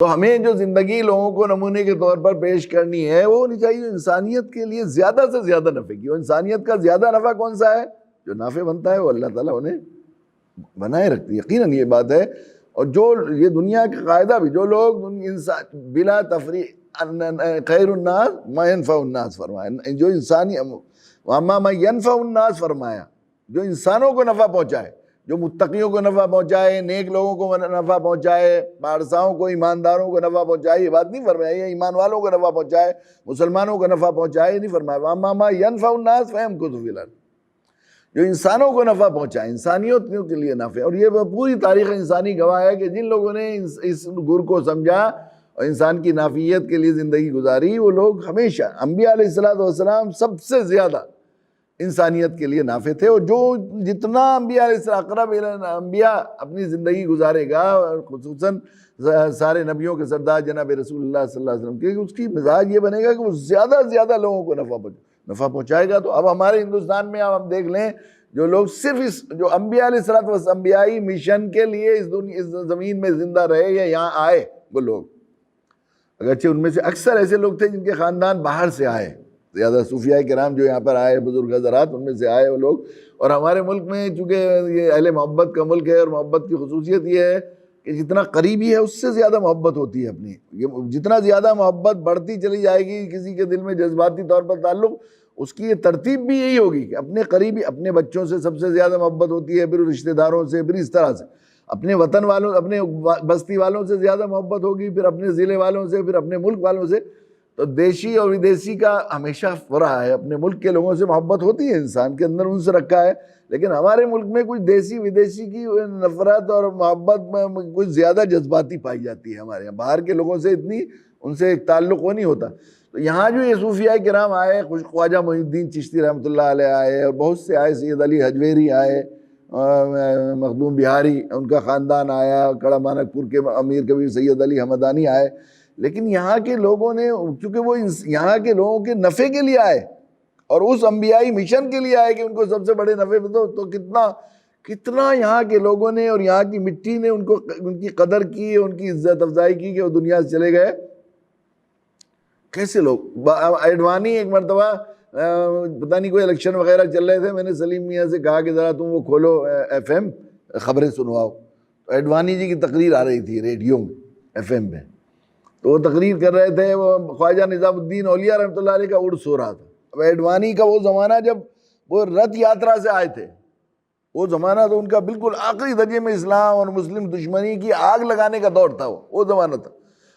تو ہمیں جو زندگی لوگوں کو نمونے کے طور پر پیش کرنی ہے وہ ہونی چاہیے انسانیت کے لیے زیادہ سے زیادہ نفع کی. اور انسانیت کا زیادہ نفع کون سا ہے؟ جو نافع بنتا ہے وہ اللہ تعالیٰ انہیں بنائے رکھتی ہے. یقیناً یہ بات ہے. اور جو یہ دنیا کا قاعدہ بھی، جو لوگ انسان بلا تفریق خیر الناس ما ينفع الناس فرمایا، جو انسانی واما ما ينفع الناس فرمایا، جو انسانوں کو نفع پہنچائے، جو متقیوں کو نفع پہنچائے، نیک لوگوں کو نفع پہنچائے، پارساؤں کو، ایمانداروں کو نفع پہنچائے، یہ بات نہیں فرمایا. یہ ایمان والوں کو نفع پہنچائے، مسلمانوں کو نفع پہنچائے نہیں فرمایا. واما ما ينفع الناس فيمكث في الارض، جو انسانوں کو نفع پہنچائے، انسانیت کے لیے نفع. اور یہ پوری تاریخ انسانی گواہ ہے کہ جن لوگوں نے اس گر کو سمجھا اور انسان کی نافعیت کے لیے زندگی گزاری، وہ لوگ ہمیشہ انبیاء علیہ السلام سب سے زیادہ انسانیت کے لیے نافع تھے. اور جو جتنا انبیاء علیہ السلام اقرب انبیاء اپنی زندگی گزارے گا، خصوصاً سارے نبیوں کے سردار جناب رسول اللہ صلی اللہ علیہ وسلم کے، اس کی مزاج یہ بنے گا کہ وہ زیادہ سے زیادہ لوگوں کو نفع پہنچائے گا. تو اب ہمارے ہندوستان میں اب ہم دیکھ لیں، جو لوگ صرف اس جو انبیاء علیہ انبیائی مشن کے لیے اس زمین میں زندہ رہے یا یہاں آئے، وہ لوگ اگرچہ ان میں سے اکثر ایسے لوگ تھے جن کے خاندان باہر سے آئے، زیادہ صوفیاء کرام جو یہاں پر آئے، بزرگ حضرات، ان میں سے آئے وہ لوگ. اور ہمارے ملک میں چونکہ یہ اہل محبت کا ملک ہے، اور محبت کی خصوصیت یہ ہے کہ جتنا قریبی ہے اس سے زیادہ محبت ہوتی ہے اپنی. جتنا زیادہ محبت بڑھتی چلی جائے گی کسی کے دل میں جذباتی طور پر تعلق، اس کی یہ ترتیب بھی یہی ہوگی کہ اپنے قریبی، اپنے بچوں سے سب سے زیادہ محبت ہوتی ہے، پھر رشتہ داروں سے، پھر اس طرح سے اپنے وطن والوں، اپنے بستی والوں سے زیادہ محبت ہوگی، پھر اپنے ضلع والوں سے، پھر اپنے ملک والوں سے. تو دیشی اور ودیسی کا ہمیشہ رہا ہے، اپنے ملک کے لوگوں سے محبت ہوتی ہے، انسان کے اندر ان سے رکھا ہے. لیکن ہمارے ملک میں کچھ دیسی ودیسی کی نفرت اور محبت میں کچھ زیادہ جذباتی پائی جاتی ہے ہمارے یہاں. باہر کے لوگوں سے اتنی ان سے ایک تعلق وہ نہیں ہوتا. تو یہاں جو یہ صوفیاء کرام آئے، خواجہ معین الدین چشتی رحمۃ اللہ علیہ آئے، اور بہت سے آئے، سید علی حجویری آئے، مخدوم بہاری ان کا خاندان آیا، کڑا مانک پور کے امیر کبیر سید علی حمدانی آئے. لیکن یہاں کے لوگوں نے، چونکہ وہ یہاں کے لوگوں کے نفع کے لیے آئے اور اس انبیائی مشن کے لیے آئے کہ ان کو سب سے بڑے نفع میں تو کتنا یہاں کے لوگوں نے اور یہاں کی مٹی نے ان کی قدر کی، ان کی عزت افزائی کی کہ وہ دنیا سے چلے گئے. کیسے لوگ ایڈوانی ایک مرتبہ پتہ نہیں کوئی الیکشن وغیرہ چل رہے تھے، میں نے سلیم میاں سے کہا کہ ذرا تم وہ کھولو FM خبریں سنواؤ. تو ایڈوانی جی کی تقریر آ رہی تھی ریڈیو میں، FM میں. تو وہ تقریر کر رہے تھے، وہ خواجہ نظام الدین اولیاء رحمۃ اللہ علیہ کا عرس ہو رہا تھا. اب ایڈوانی کا وہ زمانہ جب وہ رتھ یاترا سے آئے تھے، وہ زمانہ تو ان کا بالکل آخری درجے میں اسلام اور مسلم دشمنی کی آگ لگانے کا دور تھا. وہ زمانہ تھا.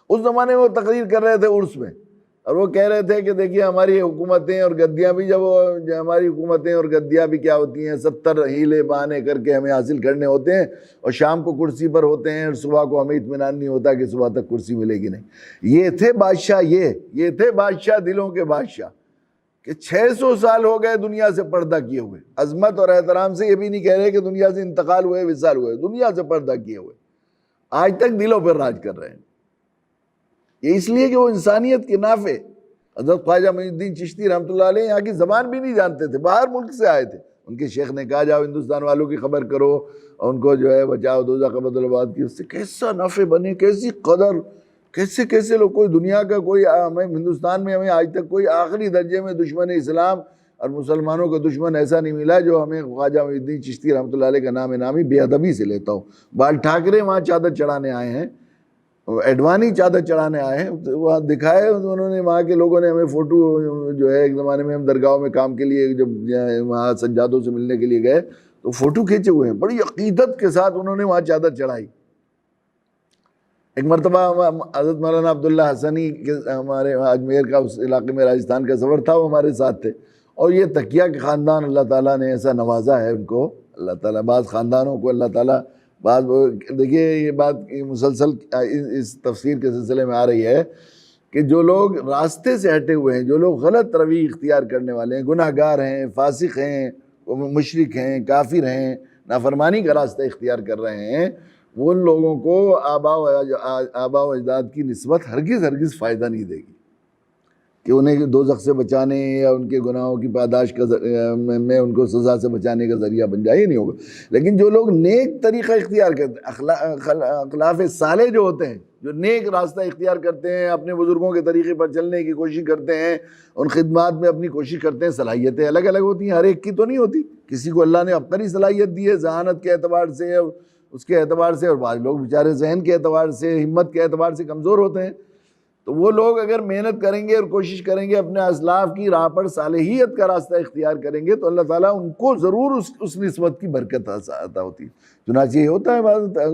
اس زمانے میں وہ تقریر کر رہے تھے عرس میں، اور وہ کہہ رہے تھے کہ دیکھیے ہماری حکومتیں اور گدیاں بھی ہماری حکومتیں اور گدیاں بھی کیا ہوتی ہیں، 70 ہیلے بہانے کر کے ہمیں حاصل کرنے ہوتے ہیں، اور شام کو کرسی پر ہوتے ہیں، اور صبح کو ہمیں اطمینان نہیں ہوتا کہ صبح تک کرسی ملے گی نہیں. یہ تھے بادشاہ، یہ تھے بادشاہ، دلوں کے بادشاہ، کہ 600 سال ہو گئے دنیا سے پردہ کیے ہوئے. عظمت اور احترام سے یہ بھی نہیں کہہ رہے کہ دنیا سے انتقال ہوئے، وصال ہوئے، دنیا سے پردہ کیے ہوئے آج تک دلوں پر راج کر رہے ہیں. یہ اس لیے کہ وہ انسانیت کے نافع. حضرت خواجہ معین الدین چشتی رحمۃ اللہ علیہ یہاں کی زبان بھی نہیں جانتے تھے، باہر ملک سے آئے تھے. ان کے شیخ نے کہا جاؤ ہندوستان والوں کی خبر کرو اور ان کو جو ہے بچاؤ دوزخ ابدالآباد کی. اس سے کیسا نفع بنے، کیسی قدر، کیسے لوگ. کوئی دنیا کا کوئی ہمیں ہندوستان میں ہمیں آج تک کوئی آخری درجے میں دشمن اسلام اور مسلمانوں کا دشمن ایسا نہیں ملا جو ہمیں خواجہ معین الدین چشتی رحمۃ اللہ علیہ کا نام نامی بے ادبی سے لیتا ہو. بال ٹھاکرے وہاں چادر چڑھانے آئے ہیں، ایڈوانی چادر چڑھانے آئے ہیں، وہاں دکھائے انہوں نے، وہاں کے لوگوں نے ہمیں فوٹو جو ہے، ایک زمانے میں ہم درگاہوں میں کام کے لیے جب وہاں سجادوں سے ملنے کے لیے گئے تو فوٹو کھینچے ہوئے ہیں، بڑی عقیدت کے ساتھ انہوں نے وہاں چادر چڑھائی. ایک مرتبہ حضرت مولانا عبداللہ حسنی کے ہمارے اجمیر کا اس علاقے میں راجستھان کا سفر تھا، وہ ہمارے ساتھ تھے. اور یہ تقیہ کے خاندان اللہ تعالیٰ نے ایسا نوازا ہے ان کو، اللہ تعالیٰ بعض خاندانوں کو اللہ تعالیٰ بعض، دیکھیے یہ بات مسلسل اس تفسیر کے سلسلے میں آ رہی ہے کہ جو لوگ راستے سے ہٹے ہوئے ہیں، جو لوگ غلط روی اختیار کرنے والے ہیں، گناہ گار ہیں، فاسق ہیں، مشرک ہیں، کافر ہیں، نافرمانی کا راستہ اختیار کر رہے ہیں، وہ ان لوگوں کو آباء و اجداد کی نسبت ہرگز فائدہ نہیں دے گی. کہ انہیں دوزخ سے بچانے یا ان کے گناہوں کی پاداش کا میں ان کو سزا سے بچانے کا ذریعہ بن جائے، یہ نہیں ہوگا۔ لیکن جو لوگ نیک طریقہ اختیار کرتے ہیں، اخلاف صالح جو ہوتے ہیں، جو نیک راستہ اختیار کرتے ہیں، اپنے بزرگوں کے طریقے پر چلنے کی کوشش کرتے ہیں، ان خدمات میں اپنی کوشش کرتے ہیں، صلاحیتیں الگ الگ ہوتی ہیں، ہر ایک کی تو نہیں ہوتی، کسی کو اللہ نے اپنی صلاحیت دی ہے ذہانت کے اعتبار سے، اس کے اعتبار سے، اور بعض لوگ بیچارے ذہن کے اعتبار سے، ہمت کے اعتبار سے کمزور ہوتے ہیں۔ تو وہ لوگ اگر محنت کریں گے اور کوشش کریں گے، اپنے اسلاف کی راہ پر صالحیت کا راستہ اختیار کریں گے، تو اللہ تعالیٰ ان کو ضرور اس نسبت کی برکت عطا ہوتی ہے۔ چنانچہ یہ ہوتا ہے،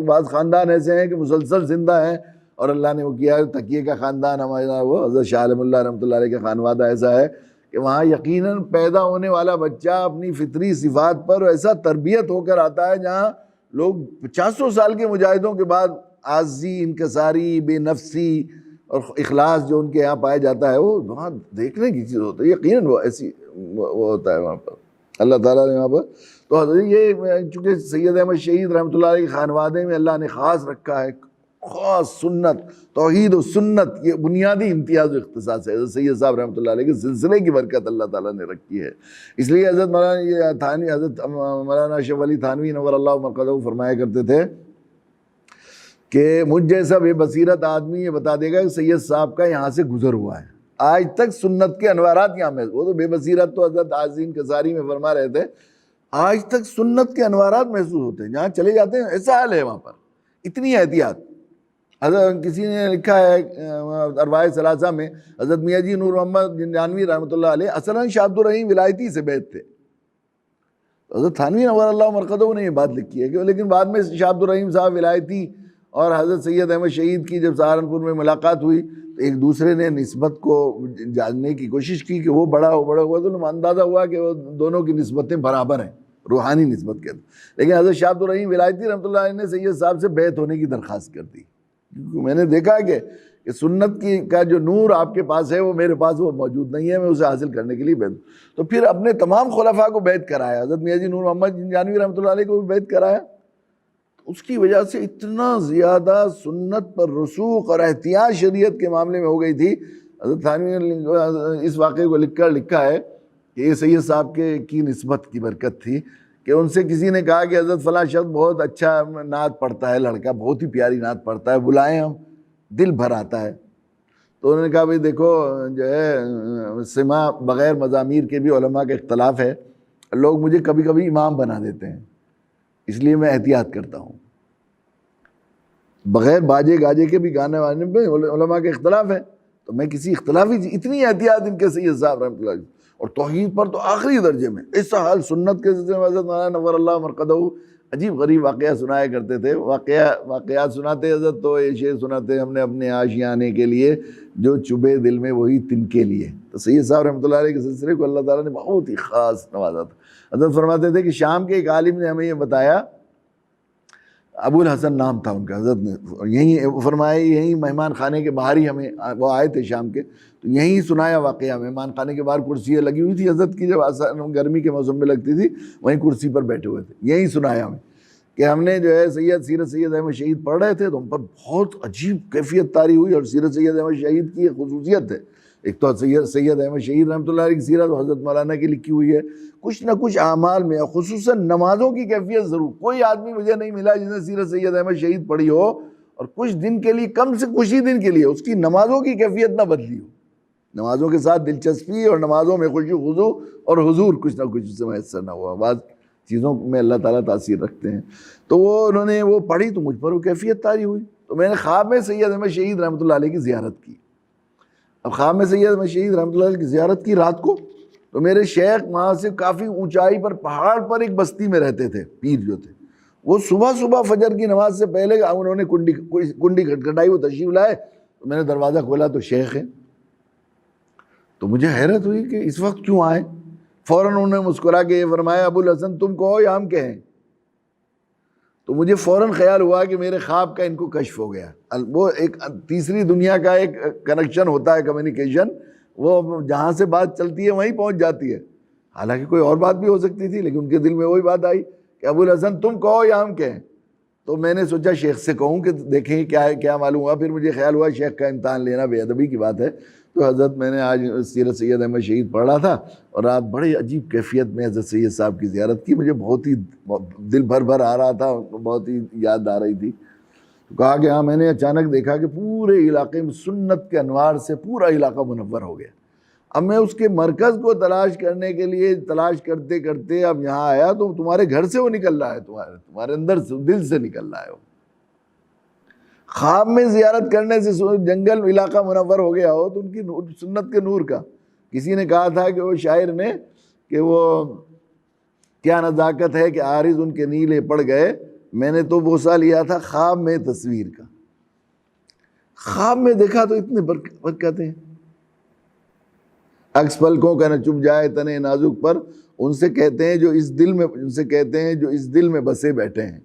بعض خاندان ایسے ہیں کہ مسلسل زندہ ہیں، اور اللہ نے وہ کیا ہے، تقیے کا خاندان ہمارا، وہ حضرت شاہ عالم اللہ رحمۃ اللہ علیہ کا خانوادہ ایسا ہے کہ وہاں یقیناً پیدا ہونے والا بچہ اپنی فطری صفات پر ایسا تربیت ہو کر آتا ہے، جہاں لوگ 50 سال کے مجاہدوں کے بعد عاجزی، انکساری، بے نفسی اور اخلاص جو ان کے یہاں پایا جاتا ہے، وہ وہاں دیکھنے کی چیز ہوتی ہے، یقیناً وہ ایسی وہ ہوتا ہے وہاں پر، اللہ تعالیٰ نے وہاں پر۔ تو حضرت یہ چونکہ سید احمد شہید رحمۃ اللہ علیہ کے خانوادے میں اللہ نے خاص رکھا ہے، خاص سنت، توحید و سنت، یہ بنیادی امتیاز و اختصاص ہے حضرت سید صاحب رحمۃ اللہ علیہ کے سلسلے کی برکت اللہ تعالیٰ نے رکھی ہے۔ اس لیے حضرت مولانا اشرف علی تھانوی نور اللہ مرقدہ فرمایا کرتے تھے کہ مجھ جیسا بے بصیرت آدمی یہ بتا دے گا کہ سید صاحب کا یہاں سے گزر ہوا ہے، آج تک سنت کے انوارات یہاں میں، وہ تو بے بصیرت تو حضرت عظیم کساری میں فرما رہے تھے، آج تک سنت کے انوارات محسوس ہوتے ہیں، جہاں چلے جاتے ہیں ایسا حال ہے وہاں پر، اتنی احتیاط۔ حضرت کسی نے لکھا ہے ارواح ثلاثہ میں، حضرت میاں جی نور محمد جنجانوی رحمۃ اللہ علیہ اصلاً شاہ عبد الرحیم ولایتی سے بیعت تھے، حضرت تھانوی نور اللہ مرقدہ نے یہ بات لکھی ہے کہ لیکن بعد میں شاہ عبد الرحیم صاحب ولایتی اور حضرت سید احمد شہید کی جب سہارنپور میں ملاقات ہوئی تو ایک دوسرے نے نسبت کو جاننے کی کوشش کی کہ وہ بڑا ہوا تو اندازہ ہوا کہ وہ دونوں کی نسبتیں برابر ہیں، روحانی نسبت کے، لیکن حضرت شاہ عبد الرحیم ولایتی رحمۃ اللہ علیہ نے سید صاحب سے بیعت ہونے کی درخواست کر دی، کیونکہ میں نے دیکھا کہ سنت کا جو نور آپ کے پاس ہے وہ میرے پاس وہ موجود نہیں ہے، میں اسے حاصل کرنے کے لیے بیعت، تو پھر اپنے تمام خلفاء کو بیعت کرایا، حضرت میاں جی نور محمد جنجانوی رحمۃ اللہ علیہ کو بھی بیعت کرایا۔ اس کی وجہ سے اتنا زیادہ سنت پر رسوخ اور احتیاط شریعت کے معاملے میں ہو گئی تھی۔ حضرت تھانوی نے اس واقعے کو لکھا ہے کہ یہ سید صاحب کی نسبت کی برکت تھی کہ ان سے کسی نے کہا کہ حضرت فلاں شخص بہت اچھا نعت پڑھتا ہے، لڑکا بہت ہی پیاری نعت پڑھتا ہے، بلائیں ہم، دل بھر آتا ہے۔ تو انہوں نے کہا بھئی دیکھو جو ہے سماع بغیر مزامیر کے بھی علماء کا اختلاف ہے، لوگ مجھے کبھی کبھی امام بنا دیتے ہیں، اس لیے میں احتیاط کرتا ہوں، بغیر باجے گاجے کے بھی گانے وانے میں علماء کے اختلاف ہے، تو میں کسی اختلافی اتنی احتیاط ان کے سید صاحب رحمۃ اللہ علیہ، اور توحید پر تو آخری درجے میں، ایسا حال سنت کے سلسلے میں حضرت مولانا نور اللہ مرقدہ عجیب غریب واقعہ سنایا کرتے تھے، واقعات سناتے حضرت تو یہ شعر سناتے، ہم نے اپنے آشیانے کے لیے جو چبھے دل میں وہی تن کے لیے۔ تو سید صاحب رحمۃ اللہ علیہ کے سلسلے کو اللہ تعالیٰ نے بہت ہی خاص نوازا تھا۔ حضرت فرماتے تھے کہ شام کے ایک عالم نے ہمیں یہ بتایا، ابو الحسن نام تھا ان کا، حضرت نے یہیں فرمایا، یہیں مہمان خانے کے باہر ہی ہمیں وہ آئے تھے شام کے، تو یہیں سنایا واقعہ، مہمان خانے کے باہر کرسیاں لگی ہوئی تھی حضرت کی، جب گرمی کے موسم میں لگتی تھی وہیں کرسی پر بیٹھے ہوئے تھے، یہیں سنایا ہمیں کہ ہم نے جو ہے سیرت سید احمد شہید پڑھ رہے تھے تو ہم پر بہت عجیب کیفیت طاری ہوئی، اور سیرت سید احمد شہید کی ایک خصوصیت ہے، ایک تو سید احمد شہید رحمۃ اللہ علیہ کی سیرت حضرت مولانا کی لکھی ہوئی ہے، کچھ نہ کچھ اعمال میں خصوصاً نمازوں کی کیفیت ضرور، کوئی آدمی مجھے نہیں ملا جس نے سیرت سید احمد شہید پڑھی ہو اور کچھ دن کے لیے، کم سے کچھ ہی دن کے لیے اس کی نمازوں کی کیفیت نہ بدلی ہو، نمازوں کے ساتھ دلچسپی اور نمازوں میں خشوع و خضوع اور حضور کچھ نہ کچھ اس سے میسر نہ ہوا، بعض چیزوں میں اللہ تعالیٰ تاثیر رکھتے ہیں۔ تو انہوں نے وہ پڑھی تو مجھ پر وہ کیفیت طاری ہوئی، تو میں نے خواب میں سید احمد شہید رحمۃ اللہ علیہ کی زیارت کی۔ اب خواب میں سید احمد شہید رحمۃ اللہ علیہ کی زیارت کی رات کو، تو میرے شیخ وہاں سے کافی اونچائی پر پہاڑ پر ایک بستی میں رہتے تھے، پیر جو تھے، وہ صبح فجر کی نماز سے پہلے انہوں نے کنڈی کھٹکھٹائی، وہ تشریف لائے، تو میں نے دروازہ کھولا تو شیخ ہیں، تو مجھے حیرت ہوئی کہ اس وقت کیوں آئے، فوراً انہوں نے مسکرا کے یہ فرمایا ابو الحسن تم کہو یا ہم کہیں، تو مجھے فوراً خیال ہوا کہ میرے خواب کا ان کو کشف ہو گیا، وہ ایک تیسری دنیا کا ایک کنیکشن ہوتا ہے، کمیونیکیشن، وہ جہاں سے بات چلتی ہے وہیں پہنچ جاتی ہے، حالانکہ کوئی اور بات بھی ہو سکتی تھی، لیکن ان کے دل میں وہی بات آئی کہ ابو الحسن تم کہو یا ہم کہیں، تو میں نے سوچا شیخ سے کہوں کہ دیکھیں کیا معلوم ہوا. پھر مجھے خیال ہوا شیخ کا امتحان لینا بے ادبی کی بات ہے. تو حضرت میں نے آج سیرت سید احمد شہید پڑھ رہا تھا اور رات بڑی عجیب کیفیت میں حضرت سید صاحب کی زیارت کی. مجھے بہت ہی دل بھر آ رہا تھا, بہت ہی یاد آ رہی تھی. تو کہا کہ ہاں, میں نے اچانک دیکھا کہ پورے علاقے میں سنت کے انوار سے پورا علاقہ منور ہو گیا. اب میں اس کے مرکز کو تلاش کرنے کے لیے تلاش کرتے کرتے اب یہاں آیا تو تمہارے گھر سے وہ نکل رہا ہے, تمہارے اندر سے, دل سے نکل رہا ہے. وہ خواب میں زیارت کرنے سے جنگل علاقہ منور ہو گیا ہو تو ان کی سنت کے نور کا. کسی نے کہا تھا کہ وہ شاعر نے کہ وہ کیا نزاکت ہے کہ عارض ان کے نیلے پڑ گئے, میں نے تو بوسہ لیا تھا خواب میں تصویر کا. خواب میں دیکھا تو اتنے برکتیں, عکس پلکوں کا نہ چپ جائے تنے نازک پر, ان سے کہتے ہیں جو اس دل میں بسے بیٹھے ہیں.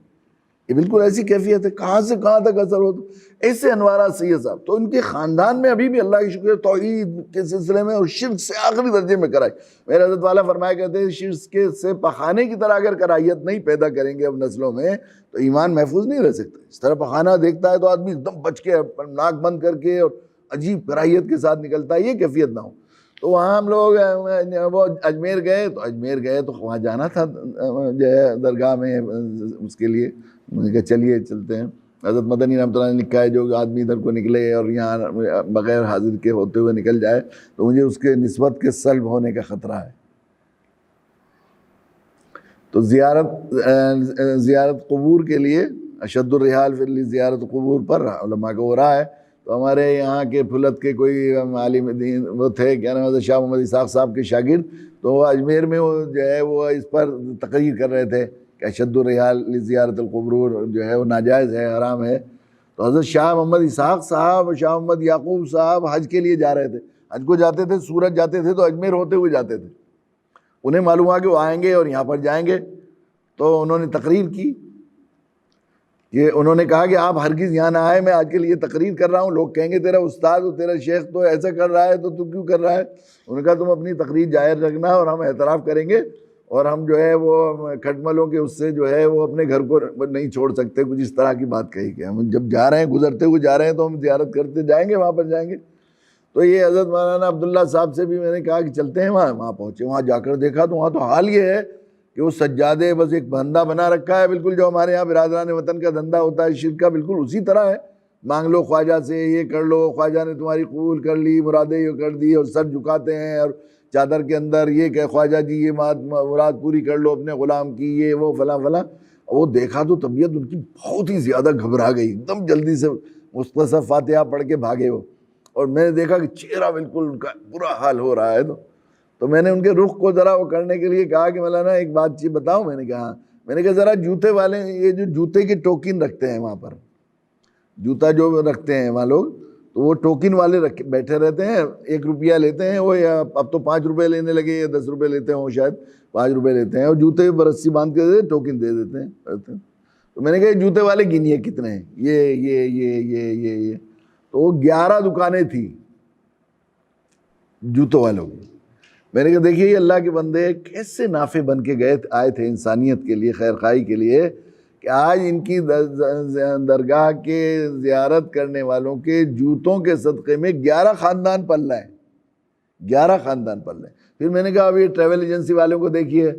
یہ بالکل ایسی کیفیت ہے, کہاں سے کہاں تک اثر ہوتا. ایسے انوارات سید صاحب. تو ان کے خاندان میں ابھی بھی اللہ کی شکر توحید کے سلسلے میں اور شرک سے آخری درجے میں کرائی. میرے حضرت والا فرمایا کرتے ہیں شرک سے پخانے کی طرح اگر کرائیت نہیں پیدا کریں گے اب نسلوں میں تو ایمان محفوظ نہیں رہ سکتا. اس طرح پخانہ دیکھتا ہے تو آدمی ایک دم بچ کے ناک بند کر کے اور عجیب کرائیت کے ساتھ نکلتا ہے, یہ کیفیت نہ ہو. تو وہاں ہم لوگ وہ اجمیر گئے تو وہاں جانا تھا جو ہے درگاہ میں اس کے لیے. میں نے کہا چلیے چلتے ہیں. حضرت مدنی رحمۃ اللہ نے لکھا ہے جو آدمی ادھر کو نکلے اور یہاں بغیر حاضر کے ہوتے ہوئے نکل جائے تو مجھے اس کے نسبت کے سلب ہونے کا خطرہ ہے. تو زیارت قبور کے لیے اشد الرحال فی زیارت قبور پر علماء کو ہو رہا ہے. تو ہمارے یہاں کے پھلت کے کوئی عالم دین وہ تھے, کیا نام ہے, شاہ محمد اسحاق صاحب کے شاگرد. تو وہ اجمیر میں وہ جو ہے وہ اس پر تقریر کر رہے تھے کہ اشد الرحال زیارت القبور جو ہے وہ ناجائز ہے, حرام ہے. تو حضرت شاہ محمد اسحاق صاحب, شاہ محمد یعقوب صاحب حج کے لیے جا رہے تھے. حج کو جاتے تھے, سورج جاتے تھے تو اجمیر ہوتے ہوئے جاتے تھے. انہیں معلوم ہوا کہ وہ آئیں گے اور یہاں پر جائیں گے. تو انہوں نے تقریر کی کہ انہوں نے کہا کہ آپ ہرگز یہاں نہ آئے, میں آج کے لیے تقریر کر رہا ہوں. لوگ کہیں گے تیرا استاد اور تیرا شیخ تو ایسا کر رہا ہے تو تو کیوں کر رہا ہے. انہوں نے کہا تم اپنی تقریر ظاہر رکھنا اور ہم اعتراف کریں گے اور ہم جو ہے وہ کھٹملوں کے اس سے جو ہے وہ اپنے گھر کو نہیں چھوڑ سکتے. کچھ اس طرح کی بات کہی کہ ہم جب جا رہے ہیں, گزرتے ہوئے جا رہے ہیں تو ہم زیارت کرتے جائیں گے, وہاں پر جائیں گے. تو یہ حضرت مولانا عبداللہ صاحب سے بھی میں نے کہا کہ چلتے ہیں وہاں پہنچے. وہاں جا کر دیکھا تو وہاں تو حال یہ ہے کہ وہ سجادے بس ایک دھندا بنا رکھا ہے, بالکل جو ہمارے یہاں برادران وطن کا دھندا ہوتا ہے شرک کا, بالکل اسی طرح ہے. مانگ لو خواجہ سے, یہ کر لو, خواجہ نے تمہاری قبول کر لی, مرادیں یہ کر دی, اور سر جھکاتے ہیں اور چادر کے اندر یہ کہ خواجہ جی یہ مراد پوری کر لو اپنے غلام کی, یہ وہ فلاں فلاں. وہ دیکھا تو طبیعت ان کی بہت ہی زیادہ گھبرا گئی, ایک دم جلدی سے مختصر فاتحہ پڑھ کے بھاگے وہ. اور میں نے دیکھا کہ چہرہ بالکل ان کا برا حال ہو رہا ہے. تو میں نے ان کے رخ کو ذرا وہ کرنے کے لیے کہا کہ مولانا ایک بات چیز بتاؤ. میں نے کہا ذرا جوتے والے, یہ جو جوتے کی ٹوکن رکھتے ہیں وہاں پر, جوتا جو رکھتے ہیں وہاں لوگ, تو وہ ٹوکن والے بیٹھے رہتے ہیں, 1 روپیہ لیتے ہیں وہ, یا اب تو 5 روپے لینے لگے یا 10 روپے لیتے ہوں شاید, 5 روپے لیتے ہیں اور جوتے پر رسی باندھ کے ٹوکن دے دیتے ہیں. تو میں نے کہا جوتے والے گنیے کتنے ہیں, یہ تو وہ 11 دکانیں تھیں جوتوں والوں کی. میں نے کہا دیکھیے یہ اللہ کے بندے کیسے نافع بن کے آئے تھے انسانیت کے لیے, خیر خواہی کے لیے, کہ آج ان کی درگاہ کے زیارت کرنے والوں کے جوتوں کے صدقے میں 11 خاندان پل رہے ہیں, 11 خاندان پل رہے ہیں. پھر میں نے کہا اب یہ ٹریول ایجنسی والوں کو دیکھیے,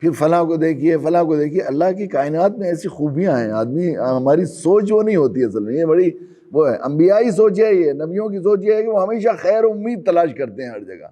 پھر فلاں کو دیکھیے, فلاں کو دیکھیے. اللہ کی کائنات میں ایسی خوبیاں ہیں, آدمی ہماری سوچ وہ نہیں ہوتی اصل میں, یہ بڑی وہ ہے انبیائی سوچ ہے, یہ نبیوں کی سوچ یہ ہے کہ وہ ہمیشہ خیر و امید تلاش کرتے ہیں ہر جگہ.